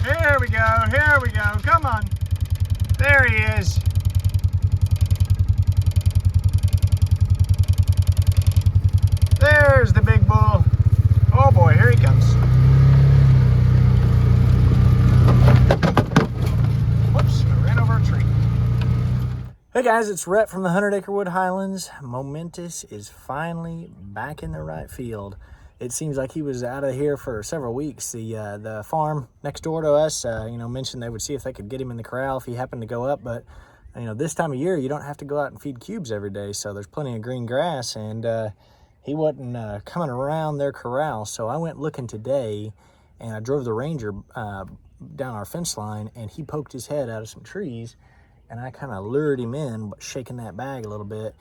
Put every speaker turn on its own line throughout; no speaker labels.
Here we go, here we go. Come on. There he is. There's the big bull. Oh boy, here he comes. Whoops, I ran over a tree. Hey guys, it's Rhett from the 100 Acre Wood Highlands. Momentous is finally back in the right field. It seems like he was out of here for several weeks. The farm next door to us, mentioned they would see if they could get him in the corral if he happened to go up. But, this time of year, you don't have to go out and feed cubes every day. So there's plenty of green grass, and he wasn't coming around their corral. So I went looking today, and I drove the Ranger down our fence line, and he poked his head out of some trees. And I kind of lured him in, shaking that bag a little bit.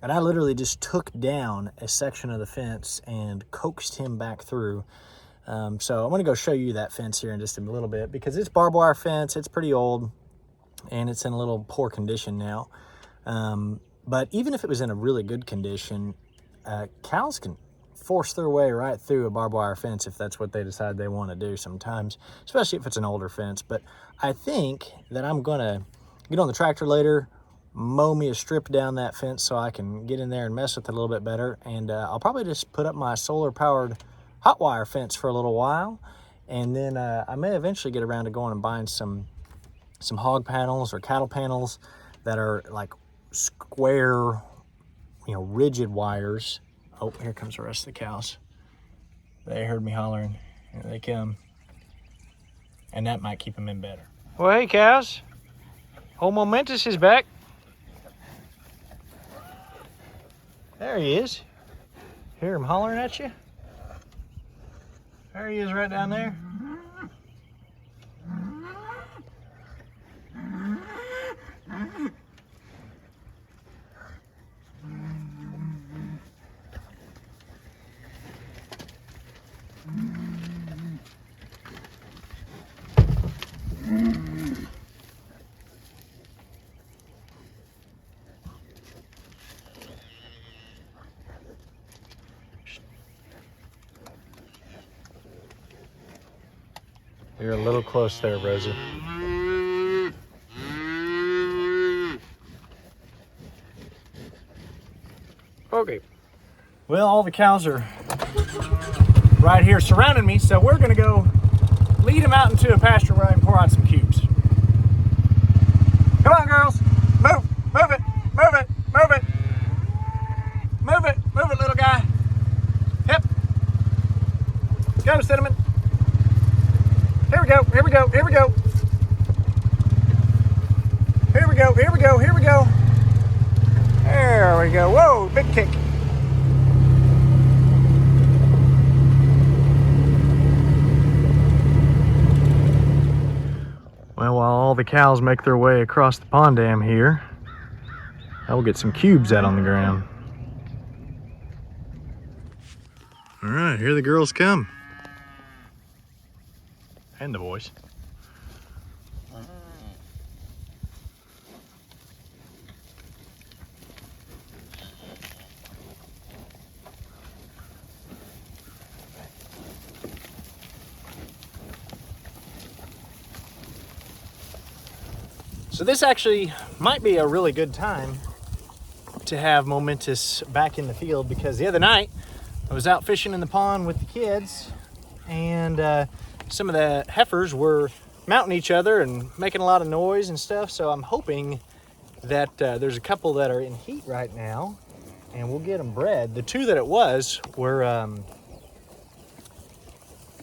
And I literally just took down a section of the fence and coaxed him back through. So I'm going to go show you that fence here in just a little bit, because it's barbed wire fence. It's pretty old, and it's in a little poor condition now. But even if it was in a really good condition, cows can force their way right through a barbed wire fence if that's what they decide they want to do sometimes, especially if it's an older fence. But I think that I'm going to get on the tractor later, mow me a strip down that fence so I can get in there and mess with it a little bit better. And I'll probably just put up my solar powered hot wire fence for a little while. And then I may eventually get around to going and buying some hog panels or cattle panels that are like square, rigid wires. Oh, here comes the rest of the cows. They heard me hollering. Here they come. And that might keep them in better. Well, hey cows. Old Momentous is back. There he is. Hear him hollering at you? There he is right down there. You're a little close there, Rosie. Okay. Well, all the cows are right here surrounding me, so we're gonna go lead them out into a pasture where I can pour out some cubes. Come on, girls. Move it, move it, move it. Move it, little guy. Yep. Go, Cinnamon. Here we go, here we go, here we go. Here we go, here we go, here we go. There we go. Whoa, big kick. Well, while all the cows make their way across the pond dam here, I will get some cubes out on the ground. All right, here the girls come. And the boys. So this actually might be a really good time to have Momentous back in the field, because the other night I was out fishing in the pond with the kids, and some of the heifers were mounting each other and making a lot of noise and stuff. So I'm hoping that there's a couple that are in heat right now, and we'll get them bred. The two that it was were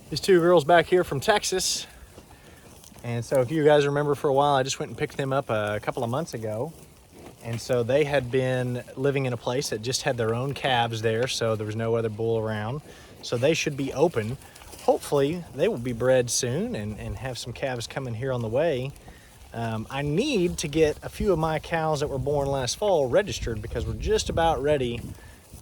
these two girls back here from Texas. And so if you guys remember, for a while I just went and picked them up a couple of months ago. And so they had been living in a place that just had their own calves there, so there was no other bull around. So they should be open. Hopefully they will be bred soon and have some calves coming here on the way. I need to get a few of my cows that were born last fall registered, because we're just about ready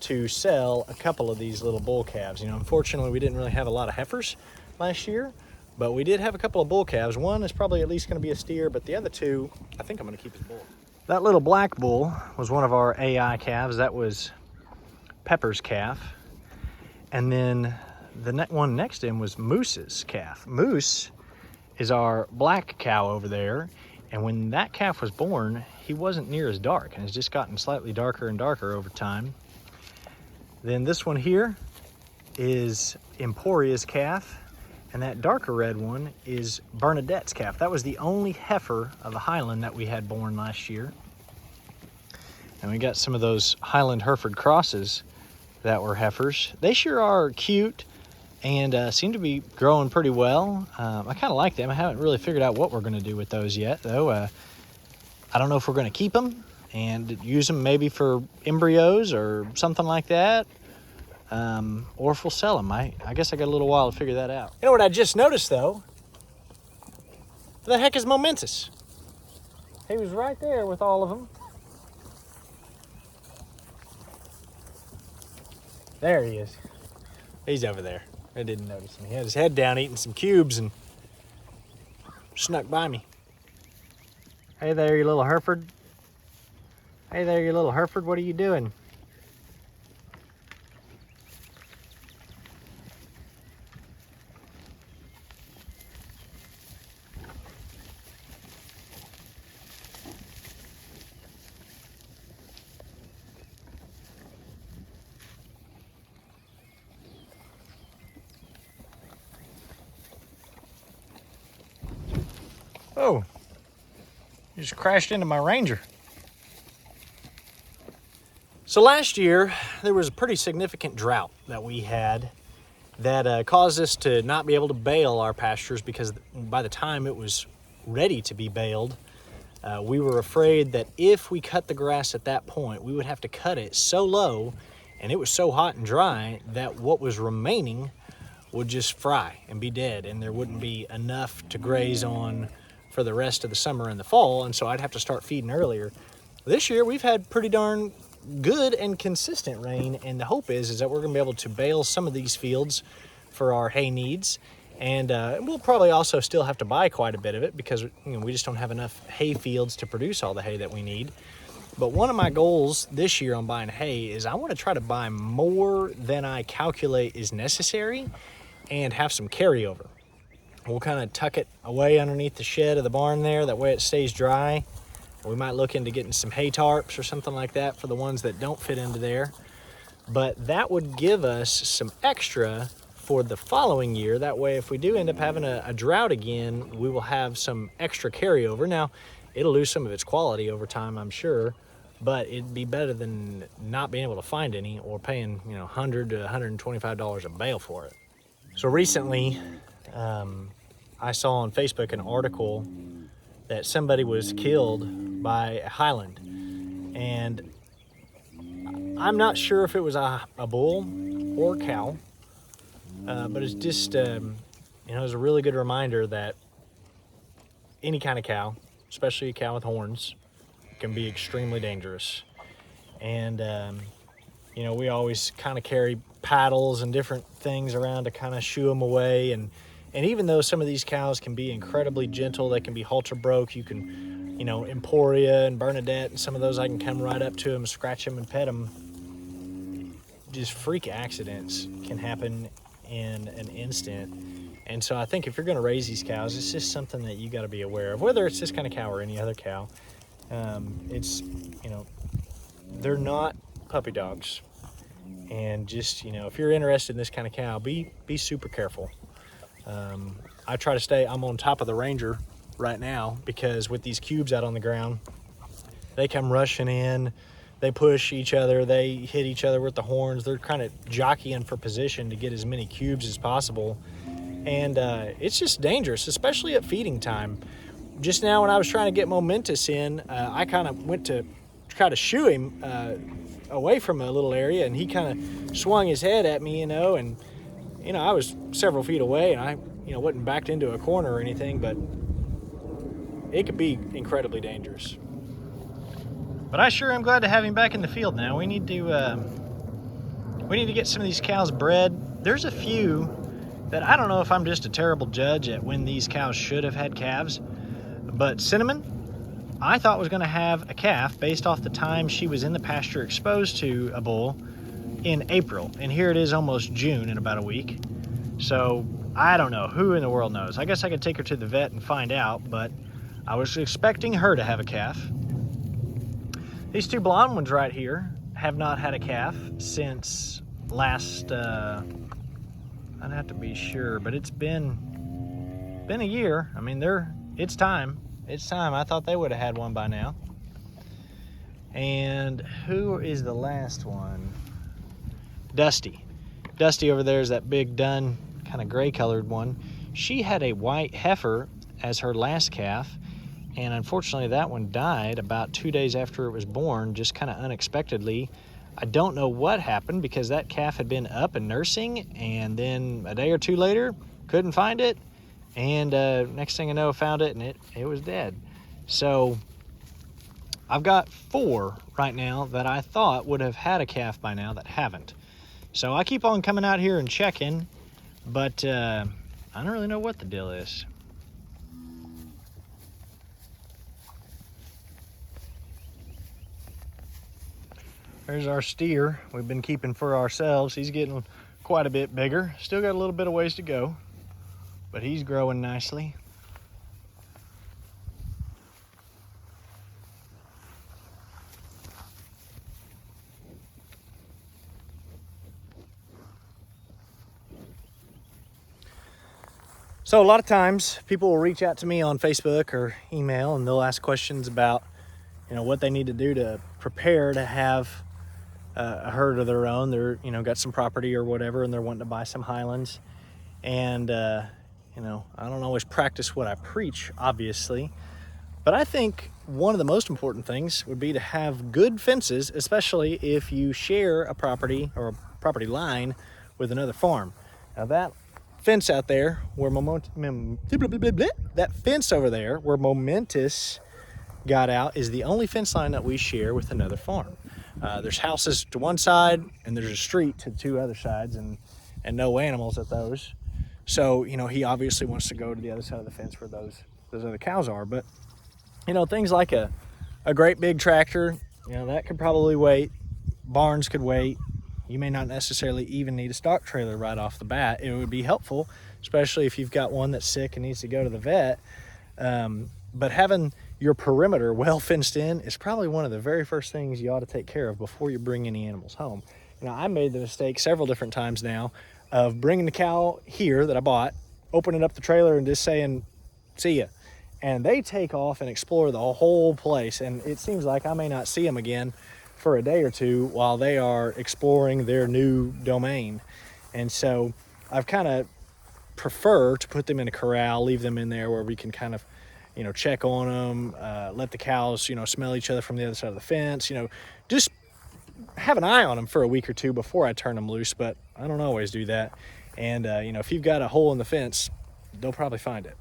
to sell a couple of these little bull calves. Unfortunately we didn't really have a lot of heifers last year, but we did have a couple of bull calves. One is probably at least going to be a steer, but the other two I think I'm going to keep as bull. That little black bull was one of our AI calves. That was Pepper's calf. And then the one next to him was Moose's calf. Moose is our black cow over there. And when that calf was born, he wasn't near as dark and has just gotten slightly darker and darker over time. Then this one here is Emporia's calf, and that darker red one is Bernadette's calf. That was the only heifer of the Highland that we had born last year. And we got some of those Highland Hereford crosses that were heifers. They sure are cute and seem to be growing pretty well. I kind of like them. I haven't really figured out what we're going to do with those yet, though. I don't know if we're going to keep them and use them maybe for embryos or something like that, or if we'll sell them. I guess I got a little while to figure that out. You know what I just noticed, though? Where the heck is Momentous? He was right there with all of them. There he is. He's over there. I didn't notice him. He had his head down eating some cubes and snuck by me. Hey there, you little Hereford. Hey there, you little Hereford. What are you doing? Oh, you just crashed into my Ranger. So last year, there was a pretty significant drought that we had that caused us to not be able to bale our pastures, because by the time it was ready to be baled, we were afraid that if we cut the grass at that point, we would have to cut it so low and it was so hot and dry that what was remaining would just fry and be dead, and there wouldn't be enough to graze on for the rest of the summer and the fall, and so I'd have to start feeding earlier. This year, we've had pretty darn good and consistent rain, and the hope is that we're going to be able to bale some of these fields for our hay needs, and we'll probably also still have to buy quite a bit of it because we just don't have enough hay fields to produce all the hay that we need. But one of my goals this year on buying hay is I want to try to buy more than I calculate is necessary and have some carryover. We'll kind of tuck it away underneath the shed of the barn there. That way it stays dry. We might look into getting some hay tarps or something like that for the ones that don't fit into there. But that would give us some extra for the following year. That way, if we do end up having a drought again, we will have some extra carryover. Now, it'll lose some of its quality over time, I'm sure, but it'd be better than not being able to find any or paying, $100 to $125 a bale for it. So recently, I saw on Facebook an article that somebody was killed by a Highland, and I'm not sure if it was a bull or cow, but it's just it was a really good reminder that any kind of cow, especially a cow with horns, can be extremely dangerous. And we always kind of carry paddles and different things around to kind of shoo them away, and even though some of these cows can be incredibly gentle, they can be halter broke, you can, Emporia and Bernadette and some of those, I can come right up to them, scratch them and pet them. Just freak accidents can happen in an instant. And so I think if you're going to raise these cows, it's just something that you got to be aware of, whether it's this kind of cow or any other cow. It's, they're not puppy dogs. And just, if you're interested in this kind of cow, be super careful. I try to stay, I'm on top of the Ranger right now because with these cubes out on the ground, they come rushing in, they push each other, they hit each other with the horns, they're kind of jockeying for position to get as many cubes as possible. And it's just dangerous, especially at feeding time. Just now when I was trying to get Momentous in, I kind of went to try to shoo him away from a little area, and he kind of swung his head at me, and I was several feet away, and I, wasn't backed into a corner or anything, but it could be incredibly dangerous. But I sure am glad to have him back in the field now. We need to get some of these cows bred. There's a few that I don't know if I'm just a terrible judge at when these cows should have had calves, but Cinnamon, I thought was going to have a calf based off the time she was in the pasture exposed to a bull in April, and here it is almost June in about a week. So I don't know. Who in the world knows? I guess I could take her to the vet and find out, but I was expecting her to have a calf. These two blonde ones right here have not had a calf since last, I'd have to be sure, but it's been a year. I mean, it's time. It's time. I thought they would have had one by now. And who is the last one? Dusty. Dusty over there is that big dun, kind of gray colored one. She had a white heifer as her last calf, and unfortunately that one died about 2 days after it was born, just kind of unexpectedly. I don't know what happened, because that calf had been up and nursing, and then a day or two later couldn't find it, and next thing I know, found it, and it was dead. So I've got 4 right now that I thought would have had a calf by now that haven't. So I keep on coming out here and checking, but I don't really know what the deal is. There's our steer we've been keeping for ourselves. He's getting quite a bit bigger. Still got a little bit of ways to go, but he's growing nicely. So a lot of times people will reach out to me on Facebook or email, and they'll ask questions about, what they need to do to prepare to have a herd of their own. They're, got some property or whatever, and they're wanting to buy some Highlands. And, I don't always practice what I preach, obviously, but I think one of the most important things would be to have good fences, especially if you share a property or a property line with another farm. Now that fence out there where that fence over there where Momentous got out is the only fence line that we share with another farm. There's houses to one side, and there's a street to 2 other sides, and no animals at those. So, he obviously wants to go to the other side of the fence where those other cows are. But, things like a great big tractor, that could probably wait. Barns could wait. You may not necessarily even need a stock trailer right off the bat. It would be helpful, especially if you've got one that's sick and needs to go to the vet. But having your perimeter well fenced in is probably one of the very first things you ought to take care of before you bring any animals home. I made the mistake several different times now of bringing the cow here that I bought, opening up the trailer and just saying, "See ya." And they take off and explore the whole place. And it seems like I may not see them again for a day or two while they are exploring their new domain. And so I've kind of prefer to put them in a corral, leave them in there where we can kind of, check on them, let the cows, smell each other from the other side of the fence, just have an eye on them for a week or two before I turn them loose. But I don't always do that. And, if you've got a hole in the fence, they'll probably find it.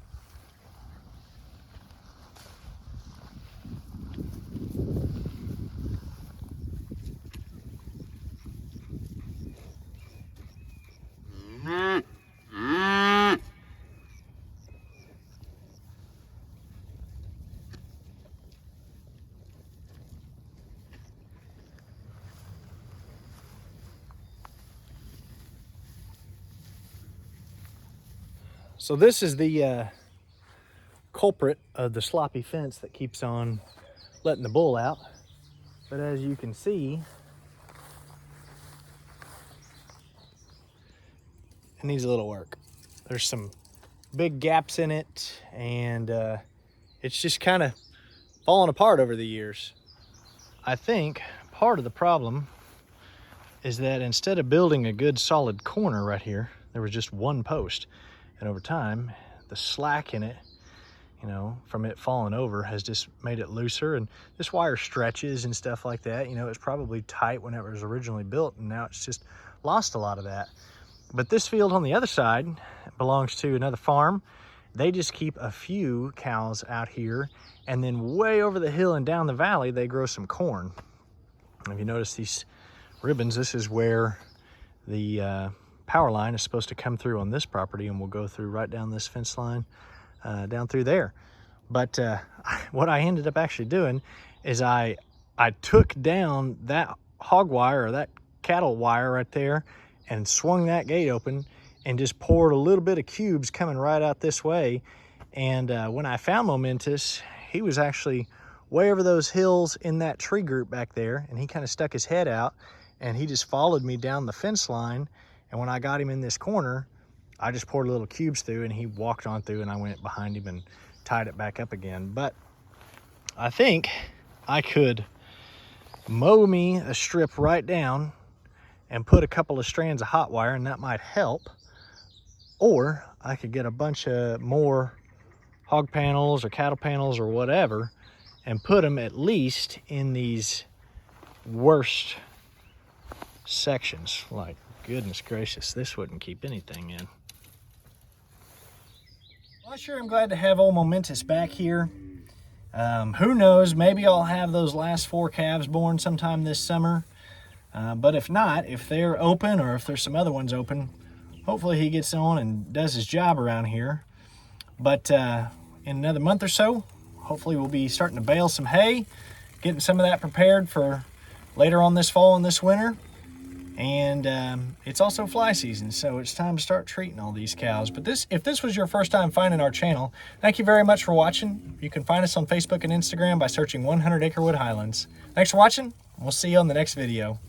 So this is the culprit of the sloppy fence that keeps on letting the bull out. But as you can see, it needs a little work. There's some big gaps in it, and it's just kind of fallen apart over the years. I think part of the problem is that instead of building a good solid corner right here, there was just one post. And over time, the slack in it, from it falling over has just made it looser. And this wire stretches and stuff like that. It was probably tight whenever it was originally built, and now it's just lost a lot of that. But this field on the other side belongs to another farm. They just keep a few cows out here, and then way over the hill and down the valley, they grow some corn. If you notice these ribbons, this is where the power line is supposed to come through on this property, and we'll go through right down this fence line, down through there. But what I ended up actually doing is I took down that hog wire or that cattle wire right there and swung that gate open, and just poured a little bit of cubes coming right out this way. And when I found Momentous, he was actually way over those hills in that tree group back there, and he kind of stuck his head out, and he just followed me down the fence line. And when I got him in this corner, I just poured a little cubes through, and he walked on through, and I went behind him and tied it back up again. But I think I could mow me a strip right down and put a couple of strands of hot wire, and that might help. Or I could get a bunch of more hog panels or cattle panels or whatever and put them at least in these worst sections. Like, goodness gracious, this wouldn't keep anything in. Well, I sure am glad to have old Momentous back here. Who knows, maybe I'll have those last 4 calves born sometime this summer. But if not, if they're open or if there's some other ones open, hopefully he gets on and does his job around here. But in another month or so, hopefully we'll be starting to bale some hay, getting some of that prepared for later on this fall and this winter. And it's also fly season, so it's time to start treating all these cows. But if this was your first time finding our channel, thank you very much for watching. You can find us on Facebook and Instagram by searching 100 Acre Wood Highlands. Thanks for watching. We'll see you on the next video.